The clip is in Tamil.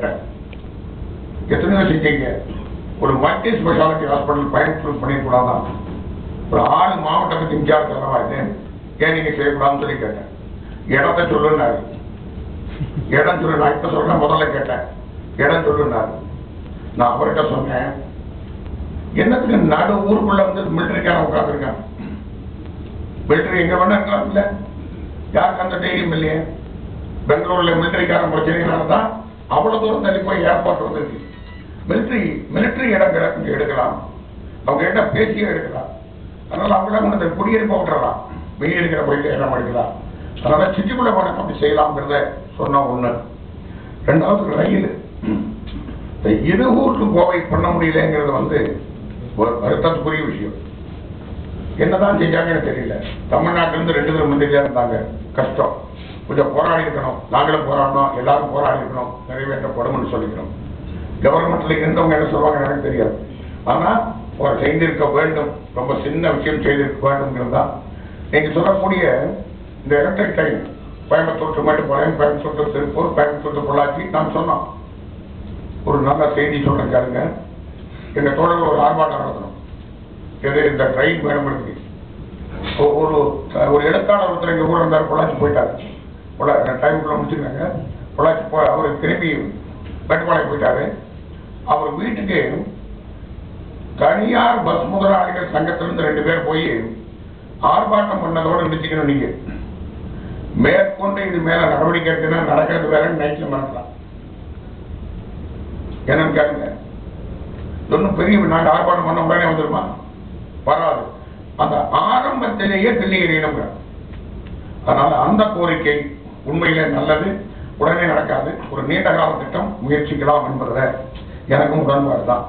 கேட்டேன், எத்தனையோ செஞ்சீங்க, ஒரு மல்டி ஸ்பெஷாலிட்டி ஹாஸ்பிட்டல் பயன்படுத்த பண்ணிக்கூடாதான், ஒரு 6 மாவட்டத்துக்கு இன்சார்ஜ் தரவாது, ஏன் நீங்க செய்யக்கூடாதுன்னு சொல்லி கேட்டேன். இடத்த சொல்லுன்னாரு. இடம் சொல்லு, நான் இப்ப சொல்றேன், முதல்ல கேட்டேன், இடம் சொல்லுன்னாரு. நான் அவர்கிட்ட சொன்னேன், என்னத்துக்கு நடு ஊருக்குள்ள வந்து மிலிட்டரிக்கான உட்காந்துருக்காங்க, மிலிட்டரி எங்க வேணா இருக்கலாம், இல்ல யாருக்கு அந்த தைரியம் இல்லையே. பெங்களூர்ல மிலிட்டரிக்கான பிரச்சனைனால தான் அவ்வளவு தூரம் தள்ளி போய் ஏர்போர்ட் வந்துருக்கு. மிலிட்டரி இடங்களை இங்க எடுக்கலாம், அவங்க கிட்ட பேசியே எடுக்கலாம். அதனால அவங்கள கொண்டு குடியிருப்ப விட்டுறலாம், வெளியே இருக்கிற போயிட்டு இடம் எடுக்கலாம். அதனால சிட்டிக்குள்ள போன அப்படி செய்யலாம்ங்கிறத சொன்ன ஒண்ணு. ரெண்டாவது ரயில், இருகூருக்கு கோவை பண்ண முடியலங்கிறது வந்து ஒரு வருத்தத்துக்குரிய விஷயம். என்னதான் செஞ்சாங்கன்னு தெரியல. தமிழ்நாட்டிலிருந்து 2 பேர் மந்திரியா இருந்தாங்க, கஷ்டம், கொஞ்சம் போராடி இருக்கணும், நாங்களும் போராடணும், எல்லாரும் போராடி இருக்கணும், நிறைவேற்றப்படும் சொல்லிக்கணும். கவர்மெண்ட்ல இருந்தவங்க என்ன சொல்லுவாங்க எனக்கு தெரியாது. ஆனா செய்திருக்க வேண்டும், ரொம்ப சின்ன விஷயம் செய்திருக்க வேண்டும் தான். நீங்க சொல்லக்கூடிய இந்த electric train Coimbatore to Mettupalayam, Coimbatore to Tiruppur, Coimbatore to Pollachi நான் சொன்னோம். ஒரு நல்ல செய்தி சொல்றேன் கேளுங்க. எங்க தோழர்கள் ஒரு ஆர்ப்பாட்டம் நடத்தணும், எது இந்த ட்ரெயின் வேணும் இருக்கு. ஒரு எழுத்தாளர் ஒருத்தர் எங்க கூட இருந்தார், பொள்ளாச்சி போயிட்டாரு. டைமுக்குள்ள முடிச்சுருக்காங்க. பொள்ளாச்சி அவரு திரும்பி மேட்டுப்பாளையம் போயிட்டாரு. அவர் வீட்டுக்கு தனியார் பஸ் முதலாளிகள் சங்கத்திலிருந்து 2 பேர் போய் ஆர்ப்பாட்டம் பண்ணதோடு நிறுத்திக்கணும். நீங்க மேற்கொண்டு இது மேல நடவடிக்கை எடுத்துனா நடக்கிறது வேற நைட்ல மறக்கலாம். என்னன்னு கேளுங்க. ஒன்னும் பெரிய நாங்க ஆர்ப்பாட்டம் பண்ண உடனே வந்துருமா? வராது. அந்த ஆரம்பத்திலேயே கிள்ளி எறியணும். அதனால அந்த கோரிக்கை உண்மையிலே நல்லது, உடனே நடக்காது, ஒரு நீண்ட கால திட்டம் முயற்சிக்கலாம் என்பதில் எனக்கும் உடன்பாடு தான்.